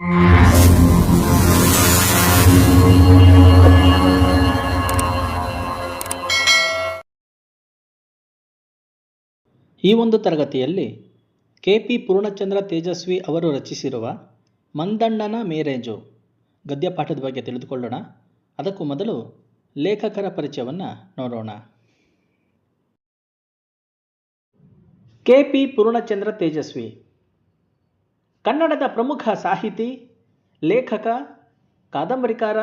ಈ ಒಂದು ತರಗತಿಯಲ್ಲಿ ಕೆ.ಪಿ. ಪೂರ್ಣಚಂದ್ರ ತೇಜಸ್ವಿ ಅವರು ರಚಿಸಿರುವ ಮಂದಣ್ಣನ ಮೇರೇಜು ಗದ್ಯಪಾಠದ ಬಗ್ಗೆ ತಿಳಿದುಕೊಳ್ಳೋಣ. ಅದಕ್ಕೂ ಮೊದಲು ಲೇಖಕರ ಪರಿಚಯವನ್ನು ನೋಡೋಣ. ಕೆ.ಪಿ. ಪೂರ್ಣಚಂದ್ರ ತೇಜಸ್ವಿ ಕನ್ನಡದ ಪ್ರಮುಖ ಸಾಹಿತಿ, ಲೇಖಕ, ಕಾದಂಬರಿಕಾರ,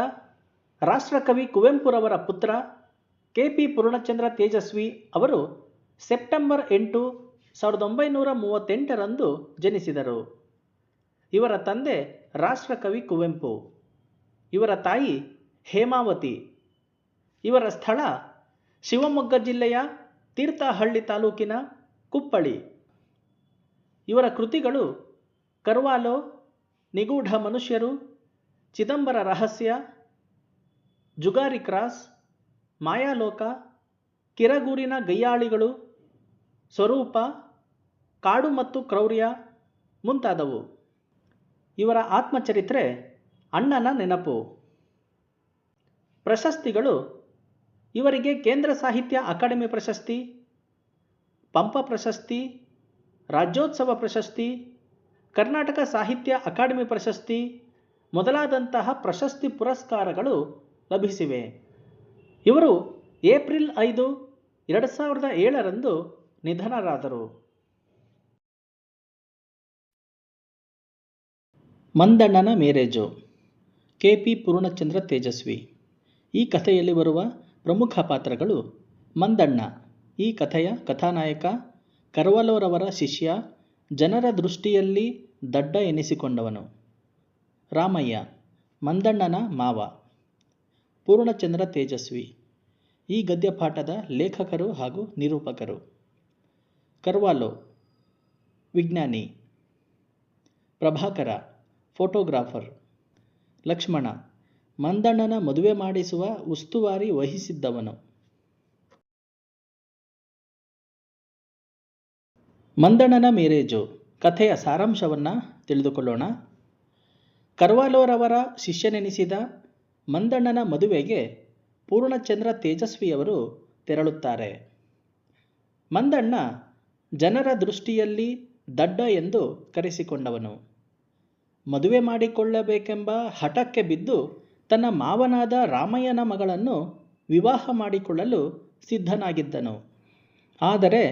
ರಾಷ್ಟ್ರಕವಿ ಕುವೆಂಪುರವರ ಪುತ್ರ ಕೆ.ಪಿ. ಪೂರ್ಣಚಂದ್ರ ತೇಜಸ್ವಿ ಅವರು ಸೆಪ್ಟೆಂಬರ್ 8, 1938ರಂದು ಜನಿಸಿದರು. ಇವರ ತಂದೆ ರಾಷ್ಟ್ರಕವಿ ಕುವೆಂಪು, ಇವರ ತಾಯಿ ಹೇಮಾವತಿ. ಇವರ ಸ್ಥಳ ಶಿವಮೊಗ್ಗ ಜಿಲ್ಲೆಯ ತೀರ್ಥಹಳ್ಳಿ ತಾಲೂಕಿನ ಕುಪ್ಪಳಿ. ಇವರ ಕೃತಿಗಳು ಕರ್ವಾಲೋ, ನಿಗೂಢ ಮನುಷ್ಯರು, ಚಿದಂಬರ ರಹಸ್ಯ, ಜುಗಾರಿ ಕ್ರಾಸ್, ಮಾಯಾಲೋಕ, ಕಿರಗೂರಿನ ಗಯ್ಯಾಳಿಗಳು, ಸ್ವರೂಪ, ಕಾಡು ಮತ್ತು ಕ್ರೌರ್ಯ ಮುಂತಾದವು. ಇವರ ಆತ್ಮಚರಿತ್ರೆ ಅಣ್ಣನ ನೆನಪು. ಪ್ರಶಸ್ತಿಗಳು: ಇವರಿಗೆ ಕೇಂದ್ರ ಸಾಹಿತ್ಯ ಅಕಾಡೆಮಿ ಪ್ರಶಸ್ತಿ, ಪಂಪ ಪ್ರಶಸ್ತಿ, ರಾಜ್ಯೋತ್ಸವ ಪ್ರಶಸ್ತಿ, ಕರ್ನಾಟಕ ಸಾಹಿತ್ಯ ಅಕಾಡೆಮಿ ಪ್ರಶಸ್ತಿ ಮೊದಲಾದಂತಹ ಪ್ರಶಸ್ತಿ ಪುರಸ್ಕಾರಗಳು ಲಭಿಸಿವೆ. ಇವರು ಏಪ್ರಿಲ್ 5, 2007ರಂದು ನಿಧನರಾದರು. ಮಂದಣ್ಣನ ಮೇರೇಜು ಕೆ.ಪಿ. ಪೂರ್ಣಚಂದ್ರ ತೇಜಸ್ವಿ. ಈ ಕಥೆಯಲ್ಲಿ ಬರುವ ಪ್ರಮುಖ ಪಾತ್ರಗಳು: ಮಂದಣ್ಣ, ಈ ಕಥೆಯ ಕಥಾನಾಯಕ, ಕರ್ವಾಲೋರವರ ಶಿಷ್ಯ, ಜನರ ದೃಷ್ಟಿಯಲ್ಲಿ ದಡ್ಡ ಎನಿಸಿಕೊಂಡವನು. ರಾಮಯ್ಯ, ಮಂದಣ್ಣನ ಮಾವ. ಪೂರ್ಣಚಂದ್ರ ತೇಜಸ್ವಿ ಈ ಗದ್ಯಪಾಠದ ಲೇಖಕರು ಹಾಗೂ ನಿರೂಪಕರು. ಕರ್ವಾಲೋ ವಿಜ್ಞಾನಿ. ಪ್ರಭಾಕರ ಫೋಟೋಗ್ರಾಫರ್. ಲಕ್ಷ್ಮಣ ಮಂದಣ್ಣನ ಮದುವೆ ಮಾಡಿಸುವ ಉಸ್ತುವಾರಿ ವಹಿಸಿದ್ದವನು. ಮಂದಣ್ಣನ ಮೇರೇಜು ಕಥೆಯ ಸಾರಾಂಶವನ್ನು ತಿಳಿದುಕೊಳ್ಳೋಣ. ಕರ್ವಾಲೋರವರ ಶಿಷ್ಯನೆನಿಸಿದ ಮಂದಣ್ಣನ ಮದುವೆಗೆ ಪೂರ್ಣಚಂದ್ರ ತೇಜಸ್ವಿಯವರು ತೆರಳುತ್ತಾರೆ. ಮಂದಣ್ಣ ಜನರ ದೃಷ್ಟಿಯಲ್ಲಿ ದಡ್ಡ ಎಂದು ಕರೆಸಿಕೊಂಡವನು. ಮದುವೆ ಮಾಡಿಕೊಳ್ಳಬೇಕೆಂಬ ಹಠಕ್ಕೆ ಬಿದ್ದು ತನ್ನ ಮಾವನಾದ ರಾಮಯ್ಯನ ಮಗಳನ್ನು ವಿವಾಹ ಮಾಡಿಕೊಳ್ಳಲು ಸಿದ್ಧನಾಗಿದ್ದನು. ಆದರೆ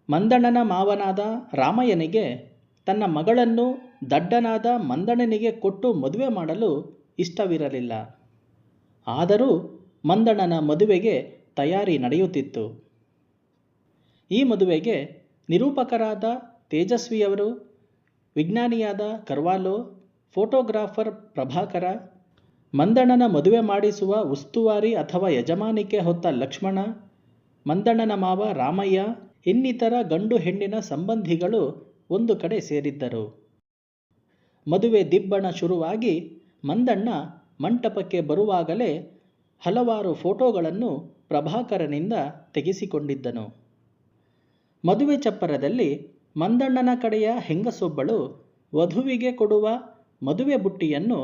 ಮಂದಣ್ಣನ ಮಾವನಾದ ರಾಮಯ್ಯನಿಗೆ ತನ್ನ ಮಗಳನ್ನು ದಡ್ಡನಾದ ಮಂದಣ್ಣನಿಗೆ ಕೊಟ್ಟು ಮದುವೆ ಮಾಡಲು ಇಷ್ಟವಿರಲಿಲ್ಲ. ಆದರೂ ಮಂದಣ್ಣನ ಮದುವೆಗೆ ತಯಾರಿ ನಡೆಯುತ್ತಿತ್ತು. ಈ ಮದುವೆಗೆ ನಿರೂಪಕರಾದ ತೇಜಸ್ವಿಯವರು, ವಿಜ್ಞಾನಿಯಾದ ಕರ್ವಾಲೋ, ಫೋಟೋಗ್ರಾಫರ್ ಪ್ರಭಾಕರ, ಮಂದಣ್ಣನ ಮದುವೆ ಮಾಡಿಸುವ ಉಸ್ತುವಾರಿ ಅಥವಾ ಯಜಮಾನಿಕೆ ಹೊತ್ತ ಲಕ್ಷ್ಮಣ, ಮಂದಣ್ಣನ ಮಾವ ರಾಮಯ್ಯ ಇನ್ನಿತರ ಗಂಡು ಹೆಣ್ಣಿನ ಸಂಬಂಧಿಗಳು ಒಂದು ಕಡೆ ಸೇರಿದ್ದರು. ಮದುವೆ ದಿಬ್ಬಣ ಶುರುವಾಗಿ ಮಂದಣ್ಣ ಮಂಟಪಕ್ಕೆ ಬರುವಾಗಲೇ ಹಲವಾರು ಫೋಟೋಗಳನ್ನು ಪ್ರಭಾಕರನಿಂದ ತೆಗೆಸಿಕೊಂಡಿದ್ದನು. ಮದುವೆ ಚಪ್ಪರದಲ್ಲಿ ಮಂದಣ್ಣನ ಕಡೆಯ ಹೆಂಗಸೊಬ್ಬಳು ವಧುವಿಗೆ ಕೊಡುವ ಮದುವೆ ಬುಟ್ಟಿಯನ್ನು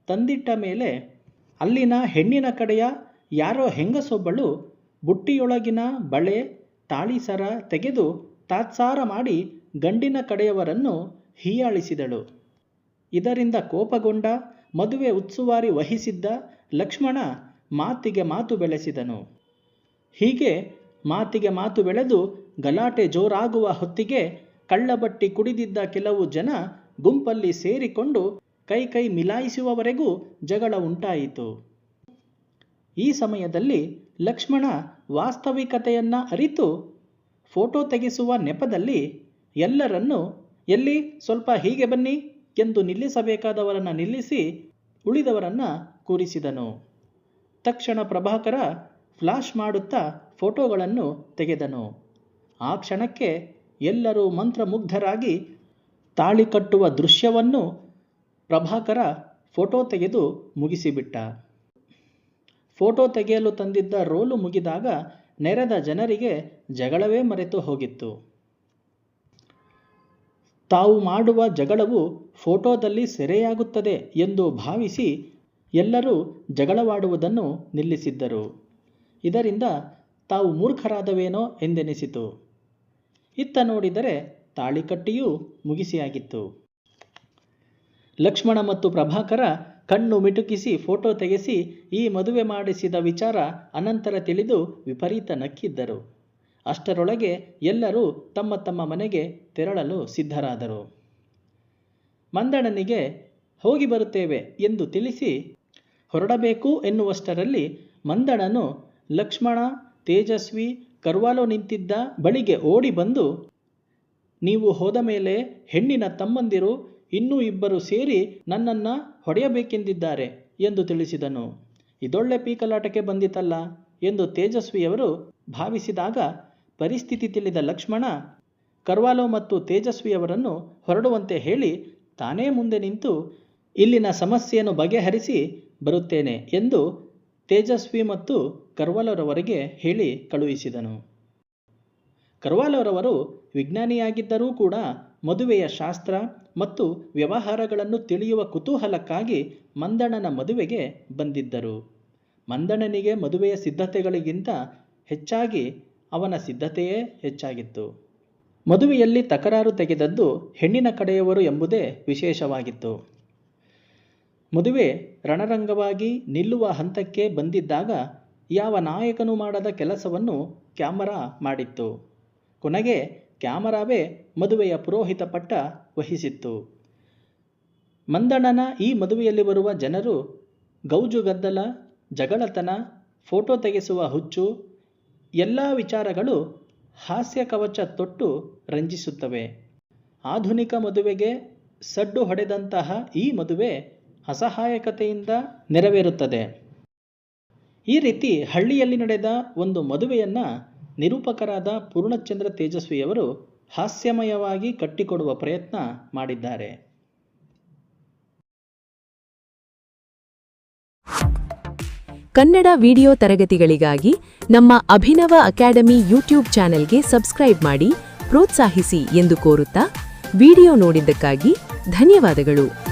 ತಂದಿಟ್ಟ ಮೇಲೆ ಅಲ್ಲಿನ ಹೆಣ್ಣಿನ ಕಡೆಯ ಯಾರೋ ಹೆಂಗಸೊಬ್ಬಳು ಬುಟ್ಟಿಯೊಳಗಿನ ಬಳೆ, ತಾಳಿಸರ ತೆಗೆದು ತಾತ್ಸಾರ ಮಾಡಿ ಗಂಡಿನ ಕಡೆಯವರನ್ನು ಹೀಯಾಳಿಸಿದಳು. ಇದರಿಂದ ಕೋಪಗೊಂಡ ಮದುವೆ ಉಸ್ತುವಾರಿ ವಹಿಸಿದ್ದ ಲಕ್ಷ್ಮಣ ಮಾತಿಗೆ ಮಾತು ಬೆಳೆಸಿದನು. ಹೀಗೆ ಮಾತಿಗೆ ಮಾತು ಬೆಳೆದು ಗಲಾಟೆ ಜೋರಾಗುವ ಹೊತ್ತಿಗೆ ಕಳ್ಳಬಟ್ಟಿ ಕುಡಿದಿದ್ದ ಕೆಲವು ಜನ ಗುಂಪಲ್ಲಿ ಸೇರಿಕೊಂಡು ಕೈ ಮಿಲಾಯಿಸುವವರೆಗೂ ಜಗಳ ಉಂಟಾಯಿತು. ಈ ಸಮಯದಲ್ಲಿ ಲಕ್ಷ್ಮಣ ವಾಸ್ತವಿಕತೆಯನ್ನು ಅರಿತು ಫೋಟೋ ತೆಗೆಸುವ ನೆಪದಲ್ಲಿ ಎಲ್ಲರನ್ನೂ ಎಲ್ಲಿ ಸ್ವಲ್ಪ ಹೀಗೆ ಬನ್ನಿ ಎಂದು ನಿಲ್ಲಿಸಬೇಕಾದವರನ್ನು ನಿಲ್ಲಿಸಿ ಉಳಿದವರನ್ನು ಕೂರಿಸಿದನು. ತಕ್ಷಣ ಪ್ರಭಾಕರ ಫ್ಲಾಶ್ ಮಾಡುತ್ತಾ ಫೋಟೋಗಳನ್ನು ತೆಗೆದನು. ಆ ಕ್ಷಣಕ್ಕೆ ಎಲ್ಲರೂ ಮಂತ್ರಮುಗ್ಧರಾಗಿ ತಾಳಿ ಕಟ್ಟುವ ದೃಶ್ಯವನ್ನು ಪ್ರಭಾಕರ ಫೋಟೋ ತೆಗೆದು ಮುಗಿಸಿಬಿಟ್ಟ. ಫೋಟೋ ತೆಗೆಯಲು ತಂದಿದ್ದ ರೋಲು ಮುಗಿದಾಗ ನೆರೆದ ಜನರಿಗೆ ಜಗಳವೇ ಮರೆತು ಹೋಗಿತ್ತು. ತಾವು ಮಾಡುವ ಜಗಳವು ಫೋಟೋದಲ್ಲಿ ಸೆರೆಯಾಗುತ್ತದೆ ಎಂದು ಭಾವಿಸಿ ಎಲ್ಲರೂ ಜಗಳವಾಡುವುದನ್ನು ನಿಲ್ಲಿಸಿದ್ದರು. ಇದರಿಂದ ತಾವು ಮೂರ್ಖರಾದವೇನೋ ಎಂದೆನಿಸಿತು. ಇತ್ತ ನೋಡಿದರೆ ತಾಳಿಕಟ್ಟಿಯೂ ಮುಗಿಸಿಯಾಗಿತ್ತು. ಲಕ್ಷ್ಮಣ ಮತ್ತು ಪ್ರಭಾಕರ ಕಣ್ಣು ಮಿಟುಕಿಸಿ ಫೋಟೋ ತೆಗೆಸಿ ಈ ಮದುವೆ ಮಾಡಿಸಿದ ವಿಚಾರ ಅನಂತರ ತಿಳಿದು ವಿಪರೀತ ನಕ್ಕಿದ್ದರು. ಅಷ್ಟರೊಳಗೆ ಎಲ್ಲರೂ ತಮ್ಮ ತಮ್ಮ ಮನೆಗೆ ತೆರಳಲು ಸಿದ್ಧರಾದರು. ಮಂದಣ್ಣನಿಗೆ ಹೋಗಿ ಬರುತ್ತೇವೆ ಎಂದು ತಿಳಿಸಿ ಹೊರಡಬೇಕು ಎನ್ನುವಷ್ಟರಲ್ಲಿ ಮಂದಣ್ಣನು ಲಕ್ಷ್ಮಣ, ತೇಜಸ್ವಿ, ಕರ್ವಾಲೋ ನಿಂತಿದ್ದ ಬಳಿಗೆ ಓಡಿ ಬಂದು, ನೀವು ಹೋದ ಮೇಲೆ ಹೆಣ್ಣಿನ ತಮ್ಮಂದಿರು ಇನ್ನೂ ಇಬ್ಬರು ಸೇರಿ ನನ್ನನ್ನು ಹೊಡೆಯಬೇಕೆಂದಿದ್ದಾರೆ ಎಂದು ತಿಳಿಸಿದನು. ಇದೊಳ್ಳೆ ಪೀಕಲಾಟಕ್ಕೆ ಬಂದಿತಲ್ಲ ಎಂದು ತೇಜಸ್ವಿಯವರು ಭಾವಿಸಿದಾಗ ಪರಿಸ್ಥಿತಿ ತಿಳಿದ ಲಕ್ಷ್ಮಣ ಕರ್ವಾಲೋ ಮತ್ತು ತೇಜಸ್ವಿಯವರನ್ನು ಹೊರಡುವಂತೆ ಹೇಳಿ ತಾನೇ ಮುಂದೆ ನಿಂತು ಇಲ್ಲಿನ ಸಮಸ್ಯೆಯನ್ನು ಬಗೆಹರಿಸಿ ಬರುತ್ತೇನೆ ಎಂದು ತೇಜಸ್ವಿ ಮತ್ತು ಕರ್ವಾಲೋರವರಿಗೆ ಹೇಳಿ ಕಳುಹಿಸಿದನು. ಕರ್ವಾಲೋರವರು ವಿಜ್ಞಾನಿಯಾಗಿದ್ದರೂ ಕೂಡ ಮದುವೆಯ ಶಾಸ್ತ್ರ ಮತ್ತು ವ್ಯವಹಾರಗಳನ್ನು ತಿಳಿಯುವ ಕುತೂಹಲಕ್ಕಾಗಿ ಮಂದಣ್ಣನ ಮದುವೆಗೆ ಬಂದಿದ್ದರು. ಮಂದಣ್ಣನಿಗೆ ಮದುವೆಯ ಸಿದ್ಧತೆಗಳಿಗಿಂತ ಹೆಚ್ಚಾಗಿ ಅವನ ಸಿದ್ಧತೆಯೇ ಹೆಚ್ಚಾಗಿತ್ತು. ಮದುವೆಯಲ್ಲಿ ತಕರಾರು ತೆಗೆದದ್ದು ಹೆಣ್ಣಿನ ಕಡೆಯವರು ಎಂಬುದೇ ವಿಶೇಷವಾಗಿತ್ತು. ಮದುವೆ ರಣರಂಗವಾಗಿ ನಿಲ್ಲುವ ಹಂತಕ್ಕೆ ಬಂದಿದ್ದಾಗ ಯಾವ ನಾಯಕನೂ ಮಾಡದ ಕೆಲಸವನ್ನು ಕ್ಯಾಮರಾ ಮಾಡಿತ್ತು. ಕೊನೆಗೆ ಕ್ಯಾಮರಾವೇ ಮದುವೆಯ ಪುರೋಹಿತ ಪಟ್ಟ ವಹಿಸಿತ್ತು. ಮಂದಣ್ಣನ ಈ ಮದುವೆಯಲ್ಲಿ ಬರುವ ಜನರು ಗೌಜುಗದ್ದಲ, ಜಗಳತನ, ಫೋಟೋ ತೆಗೆಸುವ ಹುಚ್ಚು, ಎಲ್ಲ ವಿಚಾರಗಳು ಹಾಸ್ಯ ಕವಚ ತೊಟ್ಟು ರಂಜಿಸುತ್ತವೆ. ಆಧುನಿಕ ಮದುವೆಗೆ ಸಡ್ಡು ಹೊಡೆದಂತಹ ಈ ಮದುವೆ ಅಸಹಾಯಕತೆಯಿಂದ ನೆರವೇರುತ್ತದೆ. ಈ ರೀತಿ ಹಳ್ಳಿಯಲ್ಲಿ ನಡೆದ ಒಂದು ಮದುವೆಯನ್ನು ನಿರೂಪಕರಾದ ಪೂರ್ಣಚಂದ್ರ ತೇಜಸ್ವಿಯವರು ಹಾಸ್ಯಮಯವಾಗಿ ಕಟ್ಟಿಕೊಡುವ ಪ್ರಯತ್ನ ಮಾಡಿದ್ದಾರೆ. ಕನ್ನಡ ವಿಡಿಯೋ ತರಗತಿಗಳಿಗಾಗಿ ನಮ್ಮ ಅಭಿನವ ಅಕಾಡೆಮಿ ಯೂಟ್ಯೂಬ್ ಚಾನೆಲ್ಗೆ ಸಬ್ಸ್ಕ್ರೈಬ್ ಮಾಡಿ ಪ್ರೋತ್ಸಾಹಿಸಿ ಎಂದು ಕೋರುತ್ತಾ ವಿಡಿಯೋ ನೋಡಿದ್ದಕ್ಕಾಗಿ ಧನ್ಯವಾದಗಳು.